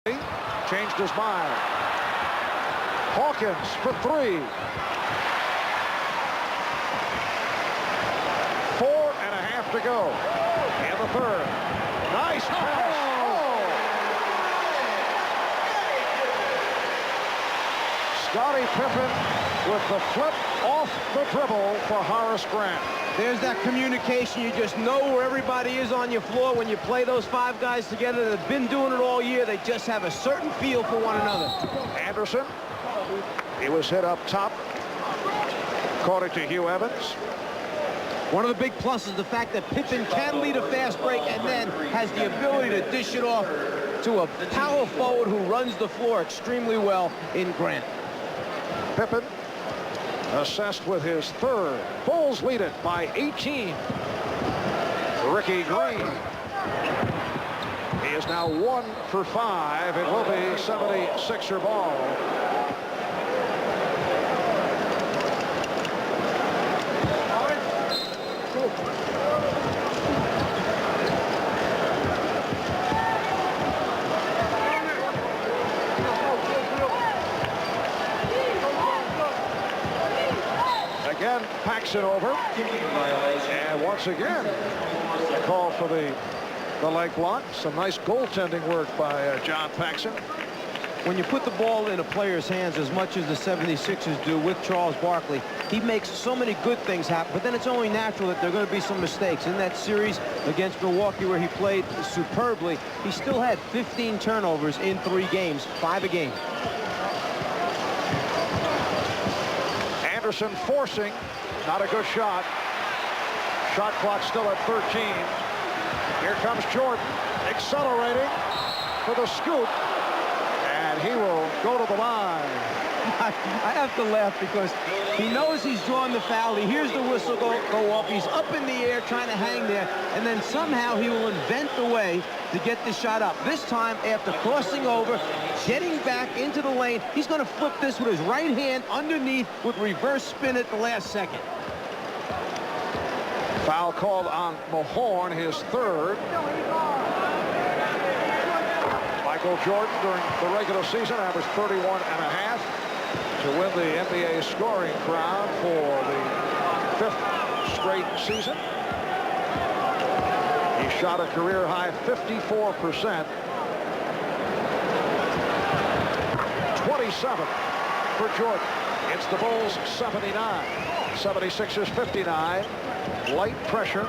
Changed his mind. Hawkins for three. 4.5 to go in the third. Nice pass. Oh. Scottie Pippen with the flip off the dribble for Horace Grant. There's that communication. You just know where everybody is on your floor when you play those five guys together. They've been doing it all year. They just have a certain feel for one another. Anderson, he was hit up top. Caught it to Hugh Evans. One of the big pluses, the fact that Pippen can lead a fast break and then has the ability to dish it off to a power forward who runs the floor extremely well in Grant. Pippen assessed with his third. Bulls lead it by 18. Ricky Green. He is now 1 for 5. It will be 76er ball. Again, Paxson over. And once again, a call for the leg block. Some nice goaltending work by John Paxson. When you put the ball in a player's hands as much as the 76ers do with Charles Barkley, he makes so many good things happen, but then it's only natural that there are going to be some mistakes. In that series against Milwaukee where he played superbly, he still had 15 turnovers in 3 games, 5 a game. Anderson forcing, not a good shot. Shot clock still at 13. Here comes Jordan, accelerating for the scoop, and he will go to the line. I have to laugh because he knows he's drawn the foul. He hears the whistle go off. He's up in the air trying to hang there, and then somehow he will invent the way to get the shot up. This time, after crossing over, getting back into the lane, he's going to flip this with his right hand underneath with reverse spin at the last second. Foul called on Mahorn, his third. Michael Jordan during the regular season averaged 31.5 to win the NBA scoring crown for the 5th straight season. He shot a career high 54%. 27 for Jordan. It's the Bulls 79. 76ers 59. Light pressure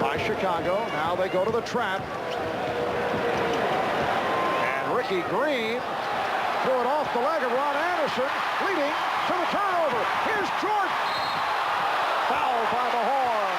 by Chicago. Now they go to the trap. And Ricky Green threw it off the leg of Ron Anderson, leading to the turnover. Here's Jordan. Foul by the horn.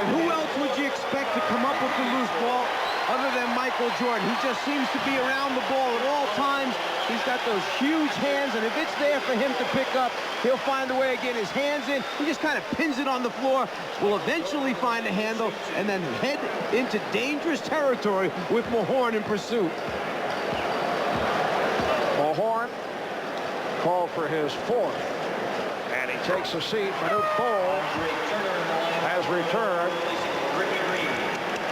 And who else would you expect to come up with the loose ball other than Michael Jordan? He just seems to be around the ball at all times. He's got those huge hands, and if it's there for him to pick up, he'll find a way to get his hands in. He just kind of pins it on the floor, will eventually find a handle, and then head into dangerous territory with Mahorn in pursuit. Mahorn called for his 4th, and he takes a seat. Manute Bol has returned.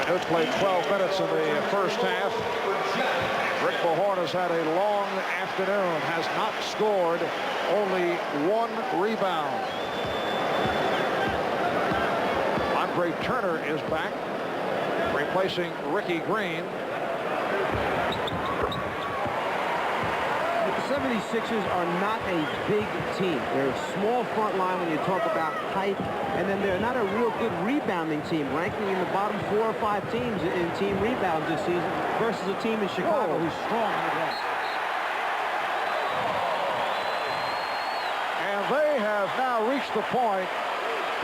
Manute played 12 minutes in the first half. Rick Mahorn has had a long afternoon, has not scored, only 1 rebound. Andre Turner is back, replacing Ricky Green. The 76ers are not a big team. They're a small front line when you talk about height, and then they're not a real good rebounding team, ranking in the bottom 4 or 5 teams in team rebounds this season versus a team in Chicago who's strong on the glass. And they have now reached the point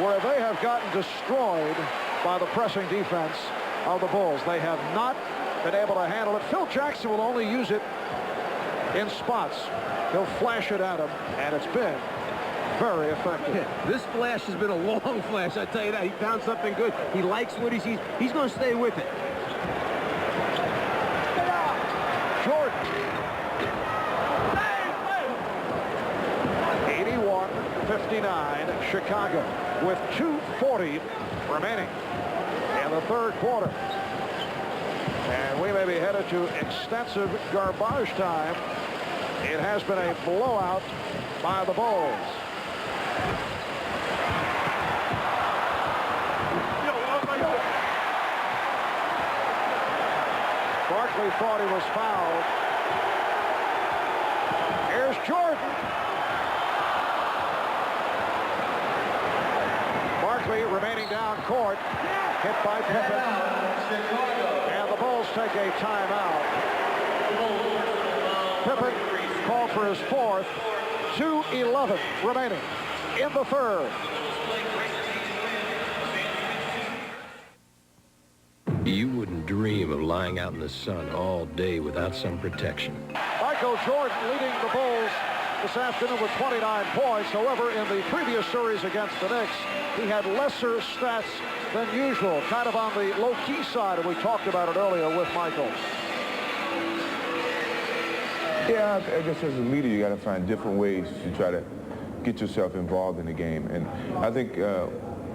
where they have gotten destroyed by the pressing defense of the Bulls. They have not been able to handle it. Phil Jackson will only use it in spots. He'll flash it at him, and it's been very effective. Yeah, this flash has been a long flash, I tell you that. He found something good. He likes what he sees. He's going to stay with it. Jordan. 81-59, Chicago, with 2:40 remaining the third quarter. And we may be headed to extensive garbage time. It has been a blowout by the Bulls. Barkley thought he was fouled. Here's Jordan. Barkley remaining down court. Hit by Pippen. And the Bulls take a timeout. Pippen called for his fourth. 2:11 remaining in the third. You wouldn't dream of lying out in the sun all day without some protection. Michael Jordan leading the Bulls this afternoon with 29 points. However, in the previous series against the Knicks, he had lesser stats than usual, kind of on the low-key side, and we talked about it earlier with Michael. Yeah, I guess as a leader, you got to find different ways to try to get yourself involved in the game. And I think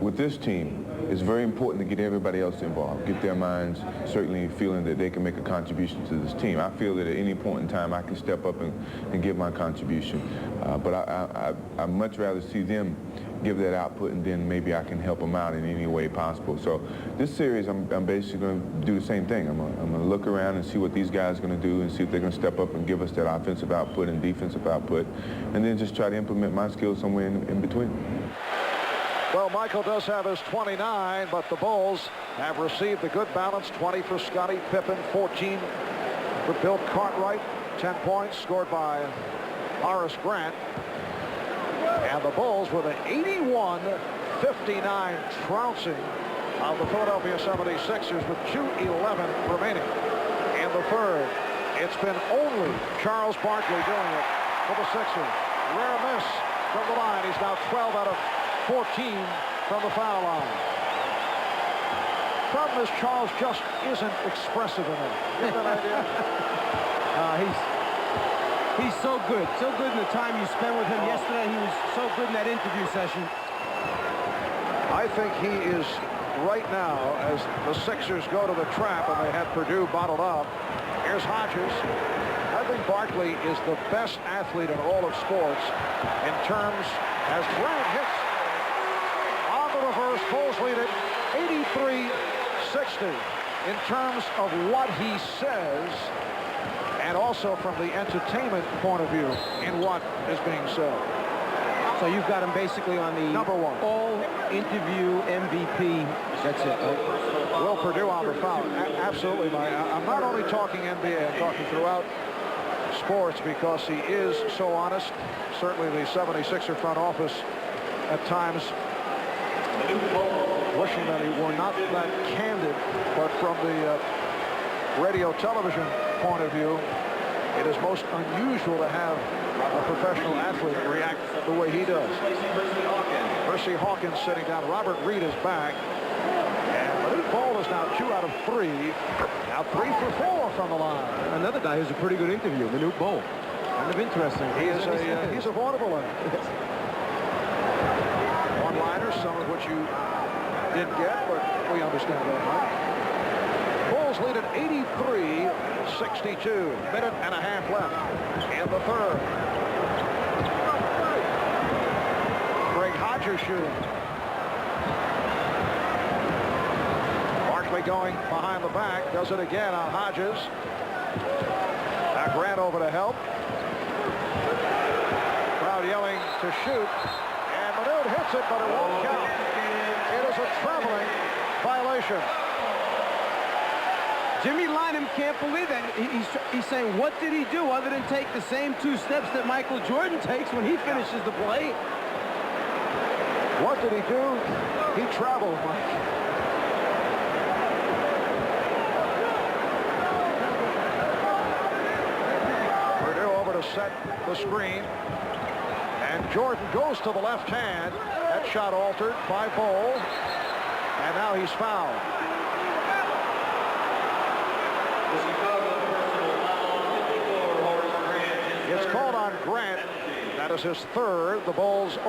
with this team, it's very important to get everybody else involved, get their minds certainly feeling that they can make a contribution to this team. I feel that at any point in time, I can step up and give my contribution. But I'd much rather see them give that output, and then maybe I can help them out in any way possible. So this series, I'm basically going to do the same thing. I'm going to look around and see what these guys are going to do and see if they're going to step up and give us that offensive output and defensive output, and then just try to implement my skills somewhere in between. Well, Michael does have his 29, but the Bulls have received a good balance. 20 for Scottie Pippen, 14 for Bill Cartwright, 10 points scored by Horace Grant. And the Bulls with an 81-59 trouncing of the Philadelphia 76ers with 2:11 remaining in the third. It's been only Charles Barkley doing it for the Sixers. Rare miss from the line. He's now 12 out of 14 from the foul line. Problem is, Charles just isn't expressive enough. You get that idea? He's so good in the time you spent with him. Yesterday, he was so good in that interview session. I think he is right now, as the Sixers go to the trap and they have Purdue bottled up. Here's Hodges. I think Barkley is the best athlete in all of sports in terms, as Grant hits on the reverse, Bulls lead it 83-60 in terms of what he says, and also from the entertainment point of view in what is being said. So you've got him basically on the number one all-interview MVP. That's it, right? Will Purdue on the foul. Absolutely, Mike. I'm not only talking NBA, I'm talking throughout sports, because he is so honest. Certainly the 76er front office at times wishing that he were not that candid, but from the radio television point of view, it is most unusual to have a professional athlete react the way he does. Percy Hawkins sitting down. Robert Reed is back. And Manute Bol is now 2 out of 3. Now 3 for 4 from the line. Another guy who's a pretty good interview, Manute Bol. Kind of interesting. He's a vaudeville. One-liners, some of which you didn't get, but we understand that, right? Bulls lead at 83-62. Minute and a half left in the third. Greg Hodges shooting. Barkley going behind the back. Does it again on Hodges. Now Grant over to help. Crowd yelling to shoot. And Manute hits it, but it won't count. It is a traveling violation. Jimmy Lynam can't believe that. He's saying, what did he do other than take the same 2 steps that Michael Jordan takes when he finishes the play? What did he do? He traveled, Mike. Purdue over to set the screen. And Jordan goes to the left hand. That shot altered by Bol. And now he's fouled. It's called on Grant. That is his third. The Bulls